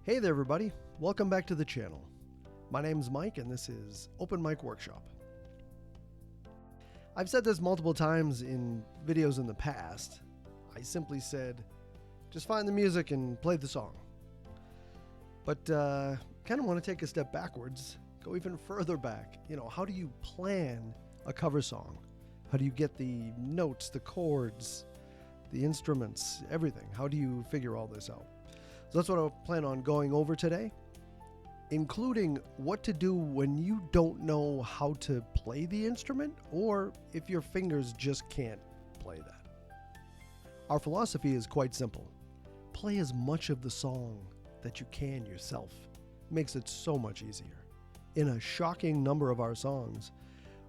Hey there everybody, welcome back to the channel. My name's Mike and this is Open Mic Workshop. I've said this multiple times in videos in the past. I simply said, just find the music and play the song. But kind of want to take a step backwards, go even further back. How do you plan a cover song? How do you get the notes, the chords, the instruments, everything? How do you figure all this out? So that's what I plan on going over today, including what to do when you don't know how to play the instrument or if your fingers just can't play that. Our philosophy is quite simple. Play as much of the song that you can yourself. It makes it so much easier. In a shocking number of our songs,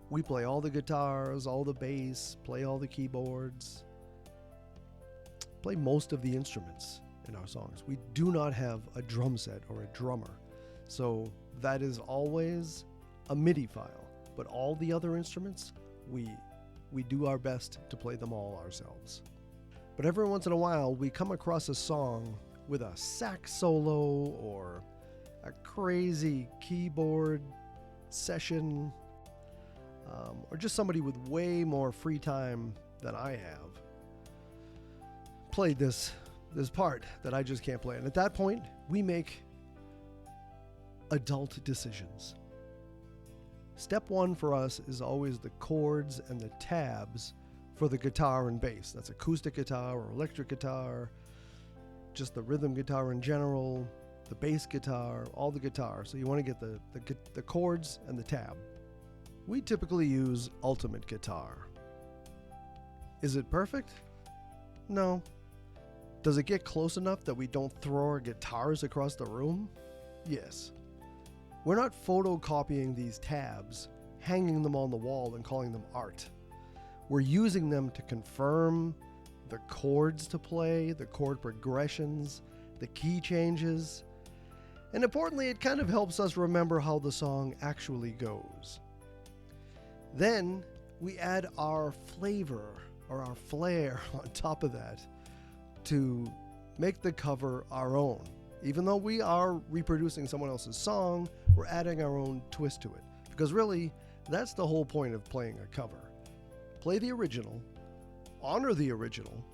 we play all the guitars, all the bass, play all the keyboards, play most of the instruments in our songs. We do not have a drum set or a drummer, so that is always a MIDI file. But all the other instruments, we do our best to play them all ourselves. But every once in a while, we come across a song with a sax solo or a crazy keyboard session, or just somebody with way more free time than I have played this part that I just can't play. And at that point, we make adult decisions. Step one for us is always the chords and the tabs for the guitar and bass. That's acoustic guitar or electric guitar, just the rhythm guitar in general, the bass guitar, all the guitar. So you want to get the chords and the tab. We typically use Ultimate Guitar. Is it perfect? No. Does it get close enough that we don't throw our guitars across the room? Yes. We're not photocopying these tabs, hanging them on the wall and calling them art. We're using them to confirm the chords to play, the chord progressions, the key changes, and importantly, it kind of helps us remember how the song actually goes. Then we add our flavor or our flair on top of that to make the cover our own. Even though we are reproducing someone else's song, we're adding our own twist to it. Because really, that's the whole point of playing a cover. Play the original, honor the original,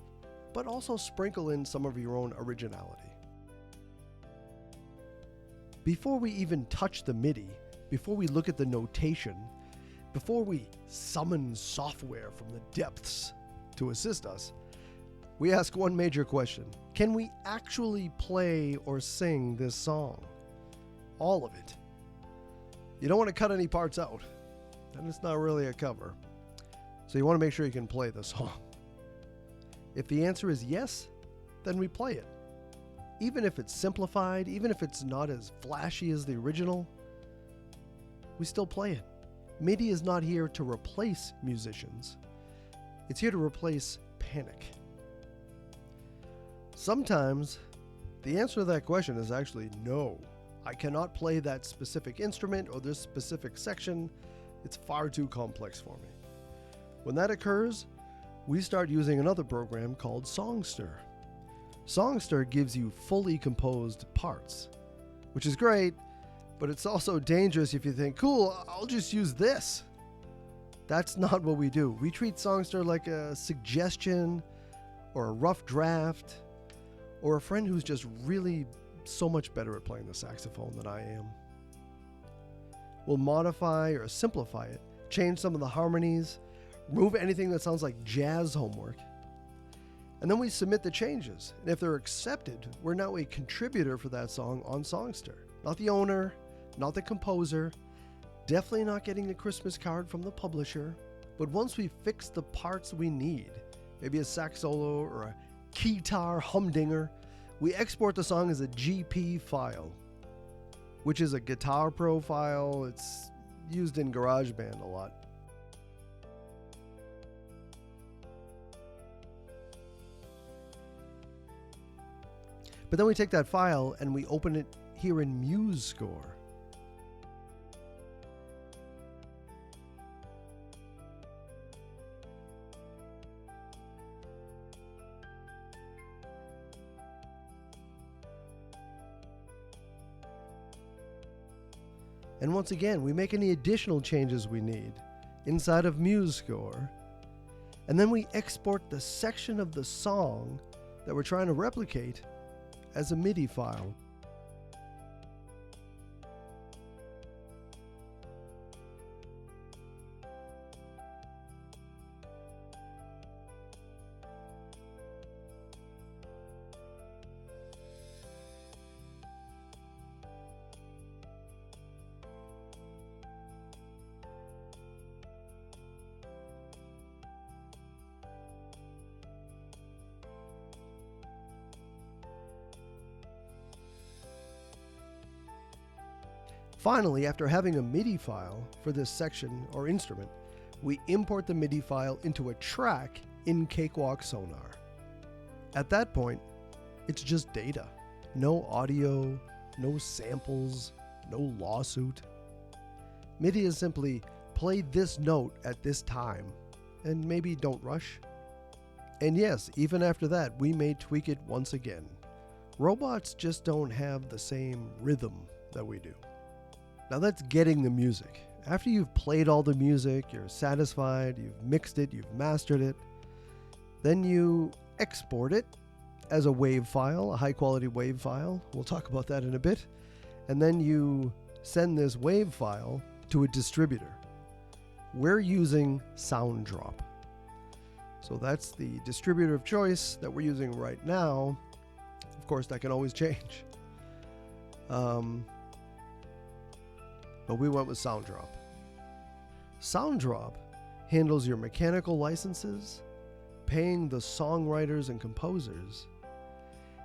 but also sprinkle in some of your own originality. Before we even touch the MIDI, before we look at the notation, before we summon software from the depths to assist us, we ask one major question. Can we actually play or sing this song? All of it. You don't want to cut any parts out, and it's not really a cover. So you want to make sure you can play the song. If the answer is yes, then we play it. Even if it's simplified, even if it's not as flashy as the original, we still play it. MIDI is not here to replace musicians. It's here to replace panic. Sometimes the answer to that question is actually no. I cannot play that specific instrument or this specific section. It's far too complex for me. When that occurs, we start using another program called Songsterr. Songsterr gives you fully composed parts, which is great, but it's also dangerous if you think, cool, I'll just use this. That's not what we do. We treat Songsterr like a suggestion or a rough draft, or a friend who's just really so much better at playing the saxophone than I am. We'll modify or simplify it, change some of the harmonies, remove anything that sounds like jazz homework, and then we submit the changes. And if they're accepted, we're now a contributor for that song on Songsterr. Not the owner, not the composer, definitely not getting the Christmas card from the publisher, but once we fix the parts we need, maybe a sax solo or a keytar humdinger, we export the song as a GP file, which is a Guitar Pro file. It's used in GarageBand a lot. But then we take that file and we open it here in MuseScore. And once again, we make any additional changes we need inside of MuseScore, and then we export the section of the song that we're trying to replicate as a MIDI file. Finally, after having a MIDI file for this section or instrument, we import the MIDI file into a track in Cakewalk Sonar. At that point, it's just data. No audio, no samples, no lawsuit. MIDI is simply play this note at this time, and maybe don't rush. And yes, even after that, we may tweak it once again. Robots just don't have the same rhythm that we do. Now that's getting the music. After you've played all the music, you're satisfied, you've mixed it, you've mastered it, then you export it as a WAV file, a high quality WAV file. We'll talk about that in a bit. And then you send this WAV file to a distributor. We're using Soundrop. So that's the distributor of choice that we're using right now. Of course, that can always change. But we went with Soundrop. Soundrop handles your mechanical licenses, paying the songwriters and composers,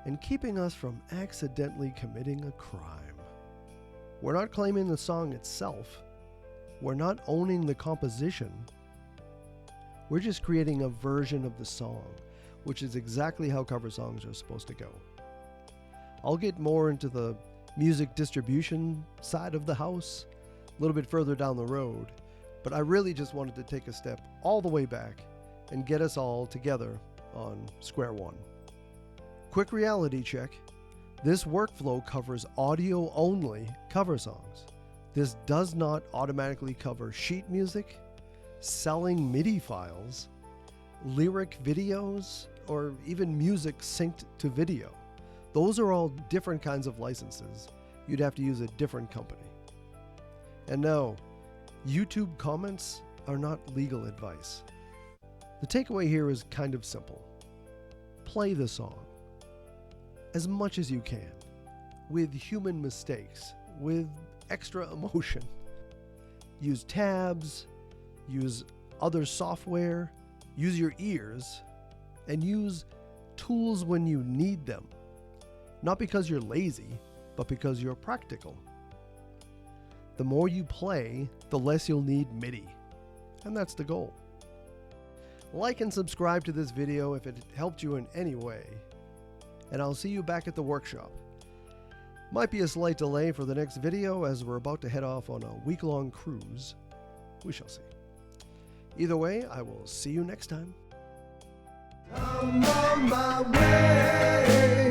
and keeping us from accidentally committing a crime. We're not claiming the song itself. We're not owning the composition. We're just creating a version of the song, which is exactly how cover songs are supposed to go. I'll get more into the music distribution side of the house a little bit further down the road, but I really just wanted to take a step all the way back and get us all together on square one. Quick reality check. This workflow covers audio only cover songs. This does not automatically cover sheet music, selling MIDI files, lyric videos, or even music synced to video. Those are all different kinds of licenses. You'd have to use a different company. And no, YouTube comments are not legal advice. The takeaway here is kind of simple. Play the song as much as you can, with human mistakes, with extra emotion. Use tabs, use other software, use your ears, and use tools when you need them. Not because you're lazy, but because you're practical. The more you play, the less you'll need MIDI. And that's the goal. Like and subscribe to this video if it helped you in any way. And I'll see you back at the workshop. Might be a slight delay for the next video as we're about to head off on a week-long cruise. We shall see. Either way, I will see you next time. I'm on my way.